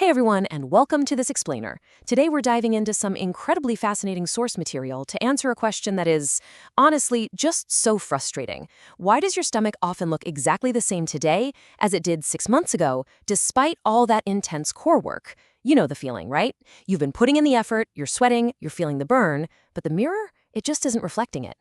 Hey everyone, and welcome to this explainer. Today we're diving into some incredibly fascinating source material to answer a question that is, honestly, just so frustrating. Why does your stomach often look exactly the same today as it did 6 months ago, despite all that intense core work? You know the feeling, right? You've been putting in the effort, you're sweating, you're feeling the burn, but the mirror, it just isn't reflecting it.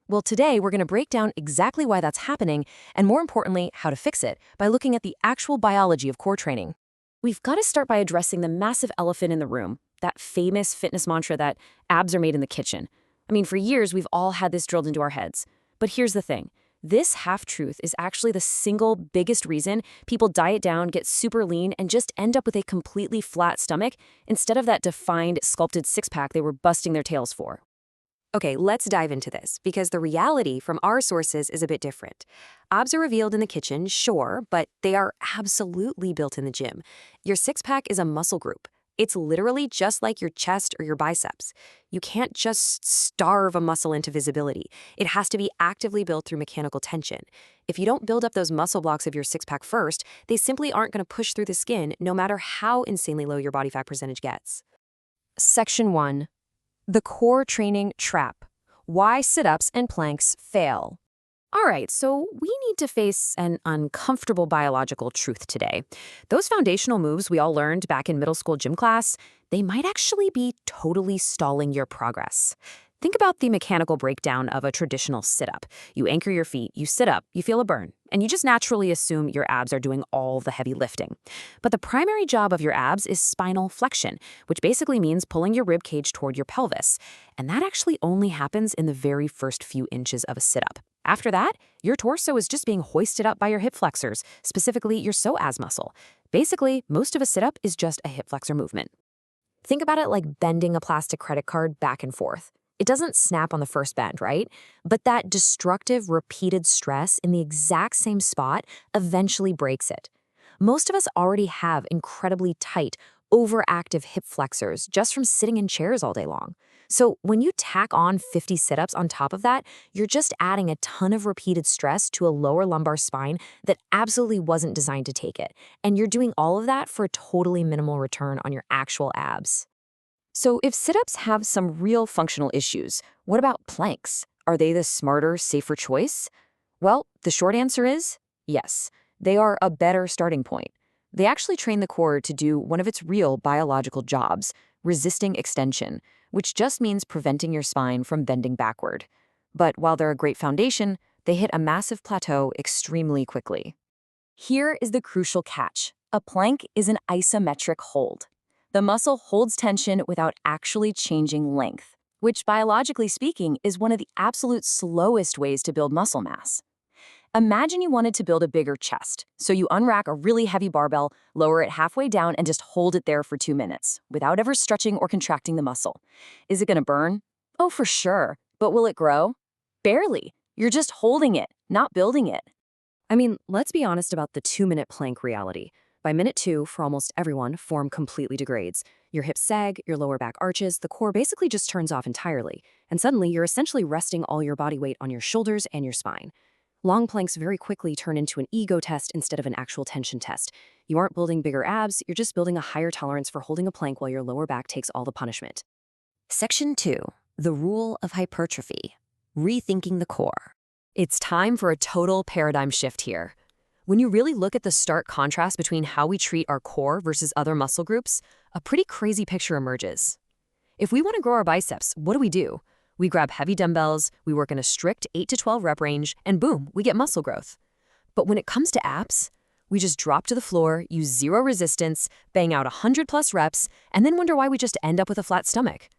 Well, today we're going to break down exactly why that's happening, and more importantly, how to fix it by looking at the actual biology of core training. We've got to start by addressing the massive elephant in the room, that famous fitness mantra that abs are made in the kitchen. I mean, for years, we've all had this drilled into our heads. But here's the thing. This half-truth is actually the single biggest reason people diet down, get super lean, and just end up with a completely flat stomach instead of that defined, sculpted six-pack they were busting their tails for. Okay, let's dive into this, because the reality from our sources is a bit different. Abs are revealed in the kitchen, sure, but they are absolutely built in the gym. Your six-pack is a muscle group. It's literally just like your chest or your biceps. You can't just starve a muscle into visibility. It has to be actively built through mechanical tension. If you don't build up those muscle blocks of your six-pack first, they simply aren't going to push through the skin, no matter how insanely low your body fat percentage gets. Section 1. The core training trap. Why sit-ups and planks fail. All right, so we need to face an uncomfortable biological truth today. Those foundational moves we all learned back in middle school gym class, they might actually be totally stalling your progress. Think about the mechanical breakdown of a traditional sit-up. You anchor your feet, you sit up, you feel a burn, and you just naturally assume your abs are doing all the heavy lifting. But the primary job of your abs is spinal flexion, which basically means pulling your rib cage toward your pelvis. And that actually only happens in the very first few inches of a sit-up. After that, your torso is just being hoisted up by your hip flexors, specifically your psoas muscle. Basically, most of a sit-up is just a hip flexor movement. Think about it like bending a plastic credit card back and forth. It doesn't snap on the first bend, right? But that destructive, repeated stress in the exact same spot eventually breaks it. Most of us already have incredibly tight, overactive hip flexors just from sitting in chairs all day long. So when you tack on 50 sit-ups on top of that, you're just adding a ton of repeated stress to a lower lumbar spine that absolutely wasn't designed to take it. And you're doing all of that for a totally minimal return on your actual abs. So if sit-ups have some real functional issues, what about planks? Are they the smarter, safer choice? Well, the short answer is yes. They are a better starting point. They actually train the core to do one of its real biological jobs, resisting extension, which just means preventing your spine from bending backward. But while they're a great foundation, they hit a massive plateau extremely quickly. Here is the crucial catch. A plank is an isometric hold. The muscle holds tension without actually changing length, which biologically speaking is one of the absolute slowest ways to build muscle mass. Imagine you wanted to build a bigger chest, so you unrack a really heavy barbell, lower it halfway down, and just hold it there for 2 minutes, without ever stretching or contracting the muscle. Is it going to burn? Oh, for sure. But will it grow? Barely. You're just holding it, not building it. I mean, let's be honest about the 2-minute plank reality. By minute 2, for almost everyone, form completely degrades. Your hips sag, your lower back arches, the core basically just turns off entirely. And suddenly, you're essentially resting all your body weight on your shoulders and your spine. Long planks very quickly turn into an ego test instead of an actual tension test. You aren't building bigger abs, you're just building a higher tolerance for holding a plank while your lower back takes all the punishment. Section 2. The rule of hypertrophy. Rethinking the core. It's time for a total paradigm shift here. When you really look at the stark contrast between how we treat our core versus other muscle groups, a pretty crazy picture emerges. If we want to grow our biceps, what do? We grab heavy dumbbells, we work in a strict 8 to 12 rep range, and boom, we get muscle growth. But when it comes to abs, we just drop to the floor, use zero resistance, bang out 100+ reps, and then wonder why we just end up with a flat stomach.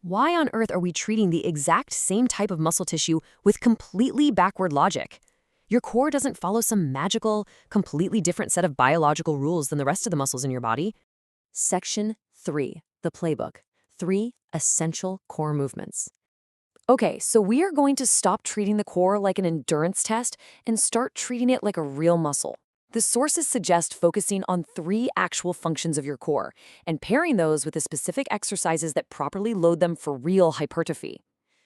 Why on earth are we treating the exact same type of muscle tissue with completely backward logic? Your core doesn't follow some magical, completely different set of biological rules than the rest of the muscles in your body. Section 3, the playbook. 3 essential core movements. Okay, so we are going to stop treating the core like an endurance test and start treating it like a real muscle. The sources suggest focusing on 3 actual functions of your core and pairing those with the specific exercises that properly load them for real hypertrophy.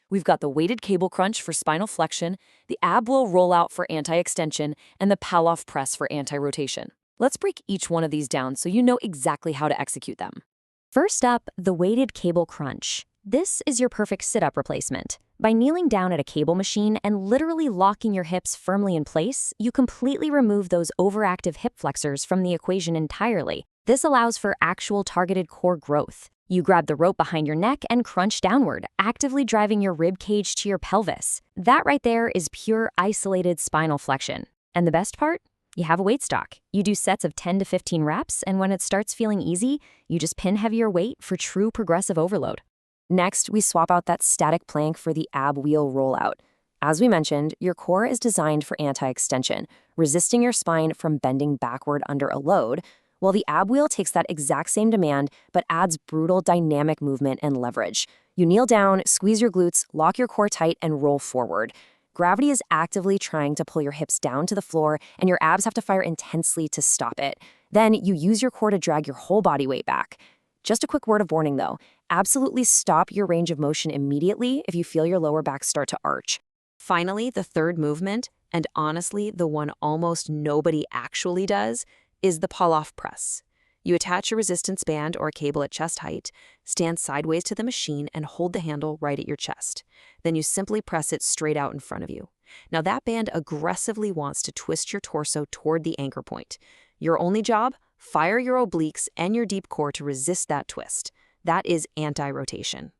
We've got the weighted cable crunch for spinal flexion, the ab roll rollout for anti-extension, and the Palloff press for anti-rotation. Let's break each one of these down so you know exactly how to execute them. First up, the weighted cable crunch. This is your perfect sit-up replacement. By kneeling down at a cable machine and literally locking your hips firmly in place, you completely remove those overactive hip flexors from the equation entirely. This allows for actual targeted core growth. You grab the rope behind your neck and crunch downward, actively driving your rib cage to your pelvis. That right there is pure isolated spinal flexion. And the best part? You have a weight stock. You do sets of 10 to 15 reps, and when it starts feeling easy, you just pin heavier weight for true progressive overload. Next, we swap out that static plank for the ab wheel rollout. As we mentioned, your core is designed for anti-extension, resisting your spine from bending backward under a load, while the ab wheel takes that exact same demand but adds brutal dynamic movement and leverage. You kneel down, squeeze your glutes, lock your core tight, and roll forward. Gravity is actively trying to pull your hips down to the floor, and your abs have to fire intensely to stop it. Then you use your core to drag your whole body weight back. Just a quick word of warning though, absolutely stop your range of motion immediately if you feel your lower back start to arch. Finally, the third movement, and honestly the one almost nobody actually does, is the pull-off press. You attach a resistance band or a cable at chest height, stand sideways to the machine, and hold the handle right at your chest. Then you simply press it straight out in front of you. Now that band aggressively wants to twist your torso toward the anchor point. Your only job? Fire your obliques and your deep core to resist that twist. That is anti-rotation.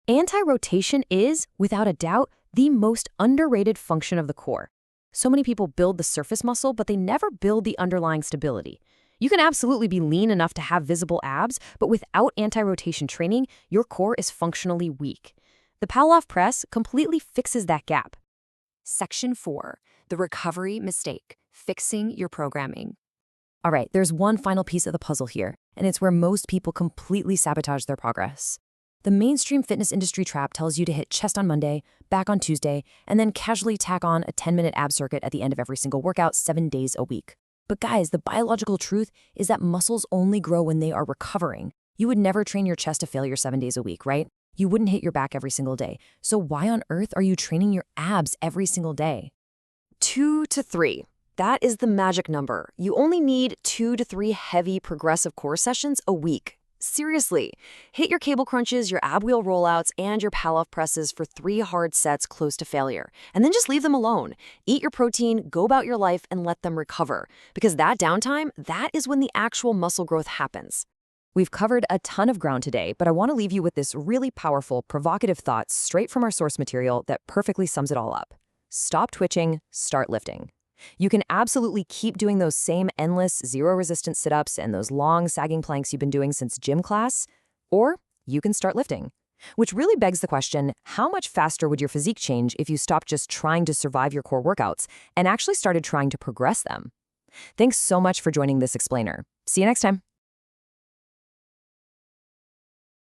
Anti-rotation is, without a doubt, the most underrated function of the core. So many people build the surface muscle, but they never build the underlying stability. You can absolutely be lean enough to have visible abs, but without anti-rotation training, your core is functionally weak. The pull-off press completely fixes that gap. Section 4, the recovery mistake, fixing your programming. All right, there's one final piece of the puzzle here, and it's where most people completely sabotage their progress. The mainstream fitness industry trap tells you to hit chest on Monday, back on Tuesday, and then casually tack on a 10-minute ab circuit at the end of every single workout 7 days a week. But guys, the biological truth is that muscles only grow when they are recovering. You would never train your chest to failure 7 days a week, right? You wouldn't hit your back every single day. So why on earth are you training your abs every single day? 2 to 3. That is the magic number. You only need 2 to 3 heavy progressive core sessions a week. Seriously, hit your cable crunches, your ab wheel rollouts, and your pull-off presses for 3 hard sets close to failure. And then just leave them alone. Eat your protein, go about your life, and let them recover. Because that downtime, that is when the actual muscle growth happens. We've covered a ton of ground today, but I want to leave you with this really powerful, provocative thought straight from our source material that perfectly sums it all up. Stop twitching, start lifting. You can absolutely keep doing those same endless, zero-resistance sit-ups and those long, sagging planks you've been doing since gym class, or you can start lifting. Which really begs the question, how much faster would your physique change if you stopped just trying to survive your core workouts and actually started trying to progress them? Thanks so much for joining this explainer. See you next time.